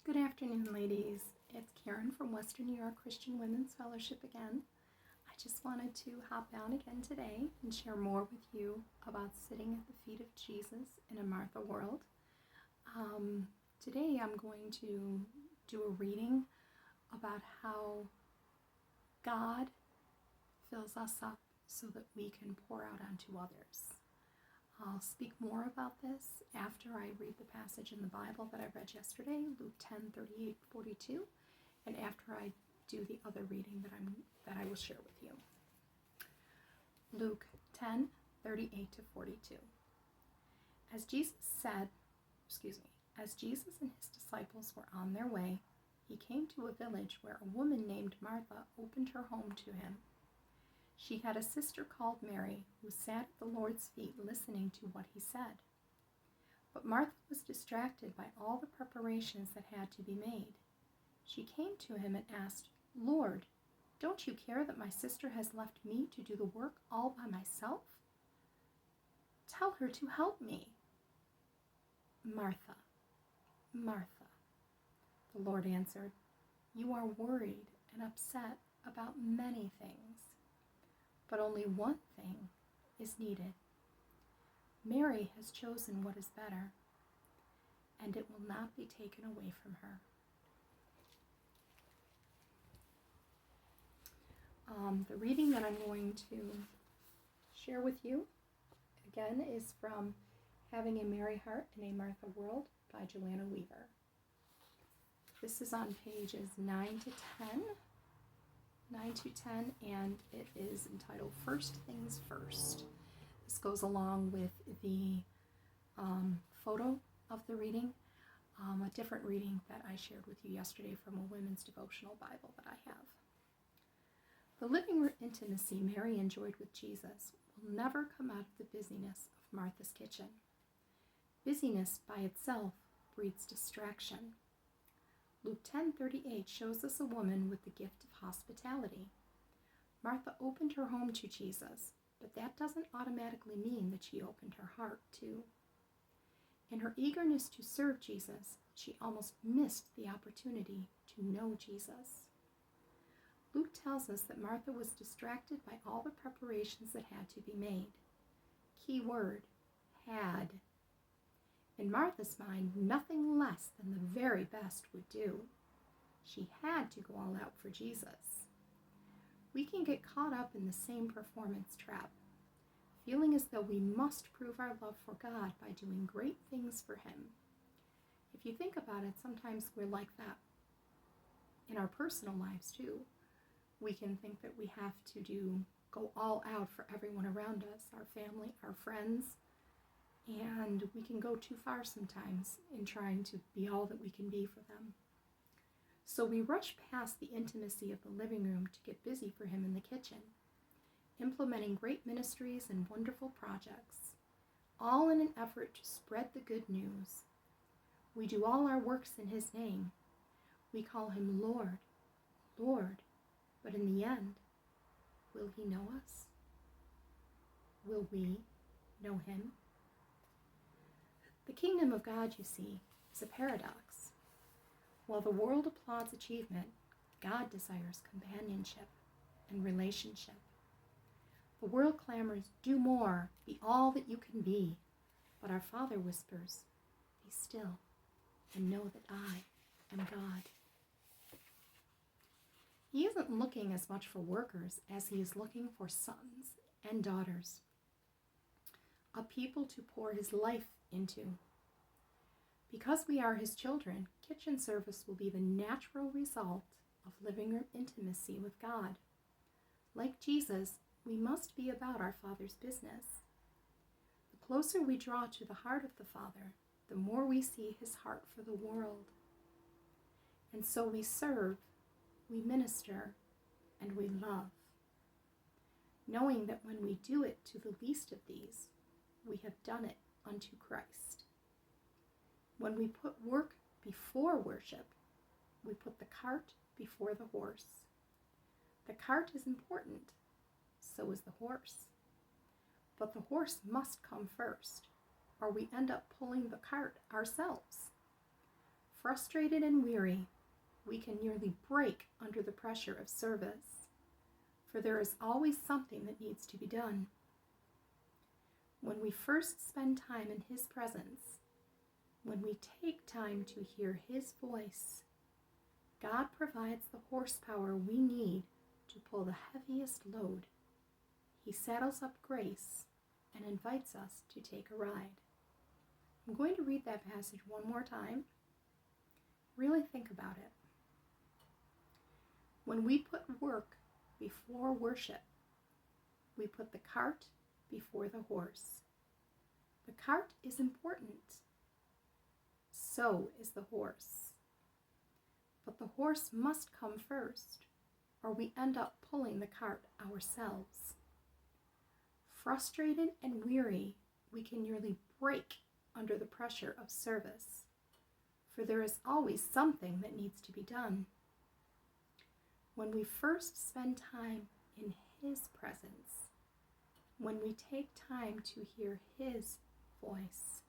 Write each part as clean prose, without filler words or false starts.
Good afternoon, ladies. It's Karen from Western New York Christian Women's Fellowship again. I just wanted to hop down again today and share more with you about sitting at the feet of Jesus in a Martha world. Today I'm going to do a reading about how God fills us up so that we can pour out onto others. I'll speak more about this after I read the passage in the Bible that I read yesterday, Luke 10:38-42, and after I do the other reading that I will share with you. Luke 10:38-42. As Jesus and his disciples were on their way, he came to a village where a woman named Martha opened her home to him. She had a sister called Mary, who sat at the Lord's feet listening to what he said. But Martha was distracted by all the preparations that had to be made. She came to him and asked, "Lord, don't you care that my sister has left me to do the work all by myself? Tell her to help me." "Martha, Martha," the Lord answered, "you are worried and upset about many things. But only one thing is needed. Mary has chosen what is better, and it will not be taken away from her." The reading that I'm going to share with you, again, is from Having a Mary Heart in a Martha World by Joanna Weaver. This is on pages 9 to 10, and it is entitled First Things First. This goes along with the photo of the reading, a different reading that I shared with you yesterday from a women's devotional Bible that I have. The living room intimacy Mary enjoyed with Jesus will never come out of the busyness of Martha's kitchen. Busyness by itself breeds distraction. Luke 10:38 shows us a woman with the gift of hospitality. Martha opened her home to Jesus, but that doesn't automatically mean that she opened her heart too. In her eagerness to serve Jesus, she almost missed the opportunity to know Jesus. Luke tells us that Martha was distracted by all the preparations that had to be made. Key word, had. In Martha's mind, nothing less than the very best would do. She had to go all out for Jesus. We can get caught up in the same performance trap, feeling as though we must prove our love for God by doing great things for Him. If you think about it, sometimes we're like that in our personal lives too. We can think that we have to go all out for everyone around us, our family, our friends, and we can go too far sometimes in trying to be all that we can be for them. So we rush past the intimacy of the living room to get busy for Him in the kitchen, implementing great ministries and wonderful projects, all in an effort to spread the good news. We do all our works in His name. We call Him Lord, Lord, but in the end, will He know us? Will we know Him? The kingdom of God, you see, is a paradox. While the world applauds achievement, God desires companionship and relationship. The world clamors, "Do more, be all that you can be." But our Father whispers, "Be still and know that I am God." He isn't looking as much for workers as He is looking for sons and daughters, a people to pour His life into. Because we are His children, kitchen service will be the natural result of living room intimacy with God. Like Jesus, we must be about our Father's business. The closer we draw to the heart of the Father, the more we see His heart for the world. And so we serve, we minister, and we love, knowing that when we do it to the least of these, we have done it unto Christ. When we put work before worship, we put the cart before the horse. The cart is important, so is the horse. But the horse must come first, or we end up pulling the cart ourselves. Frustrated and weary, we can nearly break under the pressure of service, for there is always something that needs to be done. When we first spend time in His presence, when we take time to hear His voice, God provides the horsepower we need to pull the heaviest load. He saddles up grace and invites us to take a ride. I'm going to read that passage one more time. Really think about it. When we put work before worship, we put the cart before the horse. The cart is important. So is the horse. But the horse must come first, or we end up pulling the cart ourselves. Frustrated and weary, we can nearly break under the pressure of service, for there is always something that needs to be done. When we first spend time in His presence, when we take time to hear His voice,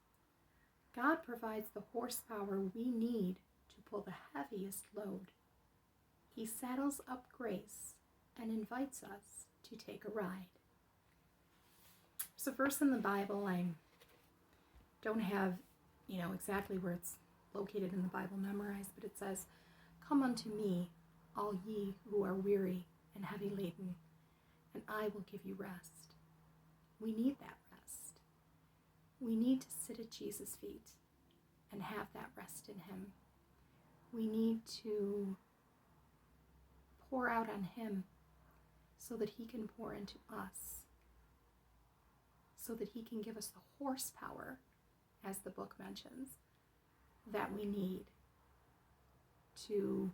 God provides the horsepower we need to pull the heaviest load. He saddles up grace and invites us to take a ride. There's a verse in the Bible, I don't have, exactly where it's located in the Bible memorized, but it says, "Come unto me, all ye who are weary and heavy laden, and I will give you rest." We need that rest. We need to sit at Jesus' feet and have that rest in Him. We need to pour out on Him so that He can pour into us, so that He can give us the horsepower, as the book mentions, that we need to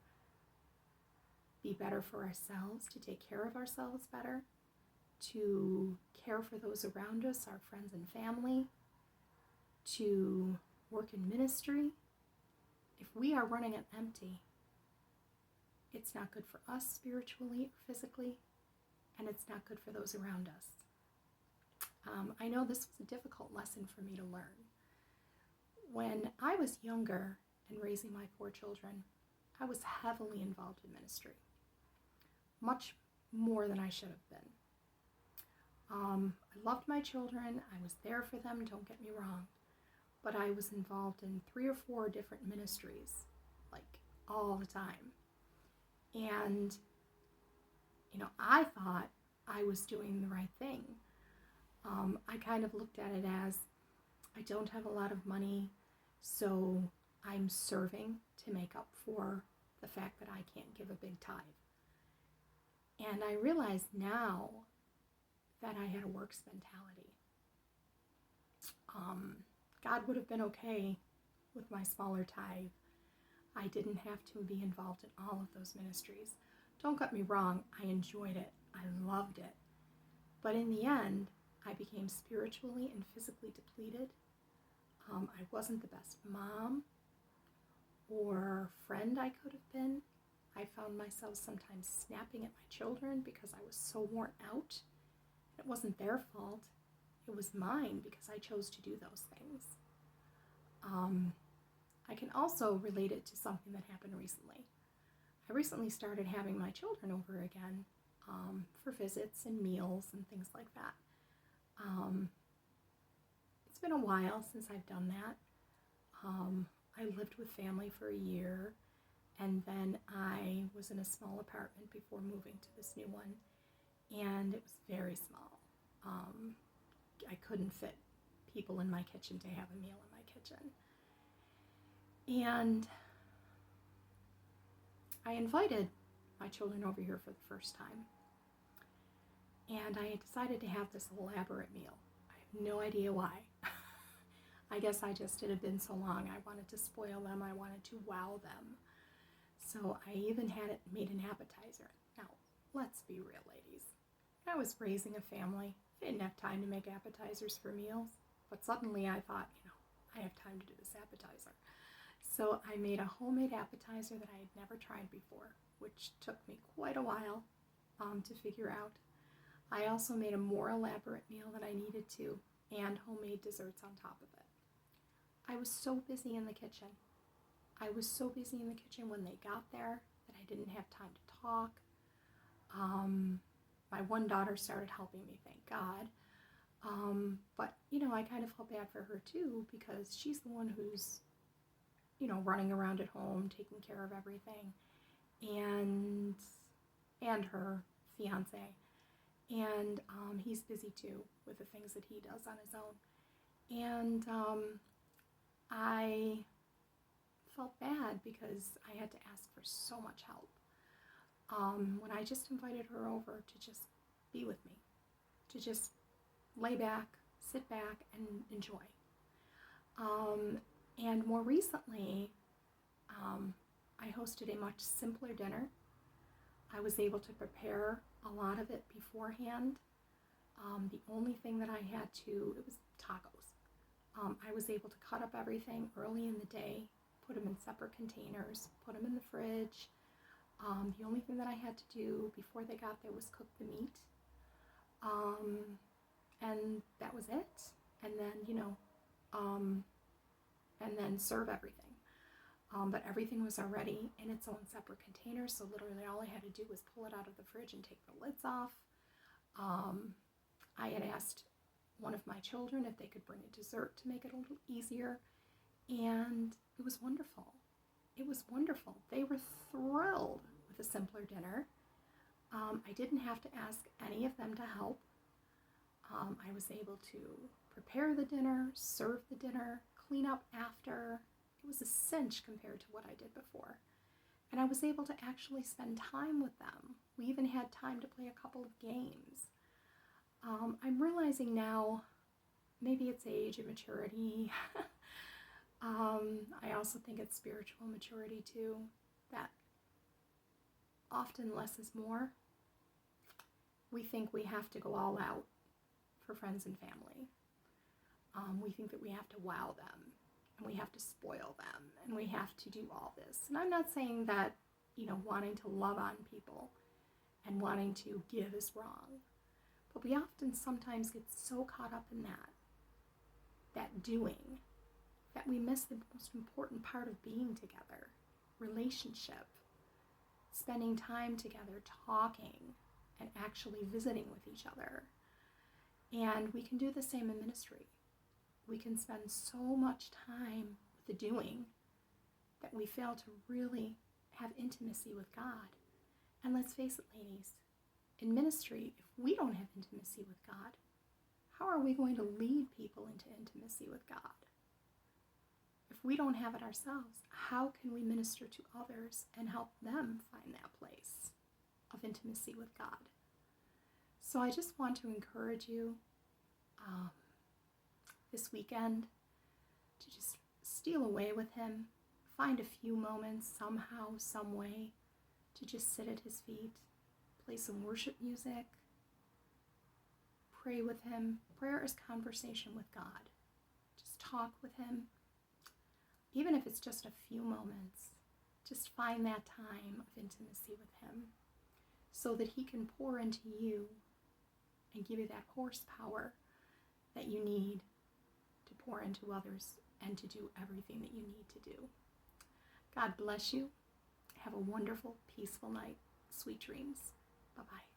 be better for ourselves, to take care of ourselves better, to care for those around us, our friends and family, to work in ministry. If we are running it empty, it's not good for us spiritually or physically, and it's not good for those around us. I know this was a difficult lesson for me to learn. When I was younger and raising my 4 children, I was heavily involved in ministry, much more than I should have been. I loved my children. I was there for them, don't get me wrong. But I was involved in 3 or 4 different ministries, like all the time. And, I thought I was doing the right thing. I kind of looked at it as, I don't have a lot of money, so I'm serving to make up for the fact that I can't give a big tithe. And I realize now that I had a works mentality. God would have been okay with my smaller tithe. I didn't have to be involved in all of those ministries. Don't get me wrong, I enjoyed it. I loved it. But in the end, I became spiritually and physically depleted. I wasn't the best mom or friend I could have been. I found myself sometimes snapping at my children because I was so worn out. It wasn't their fault. It was mine because I chose to do those things. I can also relate it to something that happened recently. I recently started having my children over again for visits and meals and things like that. It's been a while since I've done that. I lived with family for a year, and then I was in a small apartment before moving to this new one, and it was very small. I couldn't fit people in my kitchen to have a meal in my kitchen. And I invited my children over here for the first time. And I decided to have this elaborate meal. I have no idea why. I guess it had been so long. I wanted to spoil them. I wanted to wow them. So I even made an appetizer. Now, let's be real, ladies. I was raising a family. I didn't have time to make appetizers for meals. But suddenly I thought, I have time to do this appetizer. So I made a homemade appetizer that I had never tried before, which took me quite a while to figure out. I also made a more elaborate meal than I needed to, and homemade desserts on top of it. I was so busy in the kitchen. I was so busy in the kitchen when they got there that I didn't have time to talk. My one daughter started helping me, thank God. But, I kind of felt bad for her too, because she's the one who's, running around at home, taking care of everything, and her fiance. And he's busy too with the things that he does on his own. And I felt bad because I had to ask for so much help. When I just invited her over to just be with me, to just lay back, sit back, and enjoy. And more recently, I hosted a much simpler dinner. I was able to prepare a lot of it beforehand. The only thing that I had to, it was tacos. I was able to cut up everything early in the day, put them in separate containers, put them in the fridge. The only thing that I had to do before they got there was cook the meat. And that was it. And then, and then serve everything. But everything was already in its own separate container, so literally all I had to do was pull it out of the fridge and take the lids off. I had asked one of my children if they could bring a dessert to make it a little easier, and it was wonderful. It was wonderful. They were thrilled with a simpler dinner. I didn't have to ask any of them to help. I was able to prepare the dinner, serve the dinner, clean up after. It was a cinch compared to what I did before. And I was able to actually spend time with them. We even had time to play a couple of games. I'm realizing now, maybe it's age and maturity. I also think it's spiritual maturity too, that often less is more. We think we have to go all out for friends and family. We think that we have to wow them, and we have to spoil them, and we have to do all this. And I'm not saying that, wanting to love on people and wanting to give is wrong. But we often sometimes get so caught up in that doing, that we miss the most important part of being together, relationship, spending time together, talking, and actually visiting with each other. And we can do the same in ministry. We can spend so much time with the doing that we fail to really have intimacy with God. And let's face it, ladies, in ministry, if we don't have intimacy with God, how are we going to lead people into intimacy with God? If we don't have it ourselves, how can we minister to others and help them find that place of intimacy with God? So I just want to encourage you this weekend to just steal away with him, find a few moments somehow, some way, to just sit at his feet, play some worship music, pray with him. Prayer is conversation with God. Just talk with him. Even if it's just a few moments, just find that time of intimacy with him so that he can pour into you and give you that horsepower that you need to pour into others and to do everything that you need to do. God bless you. Have a wonderful, peaceful night. Sweet dreams. Bye-bye.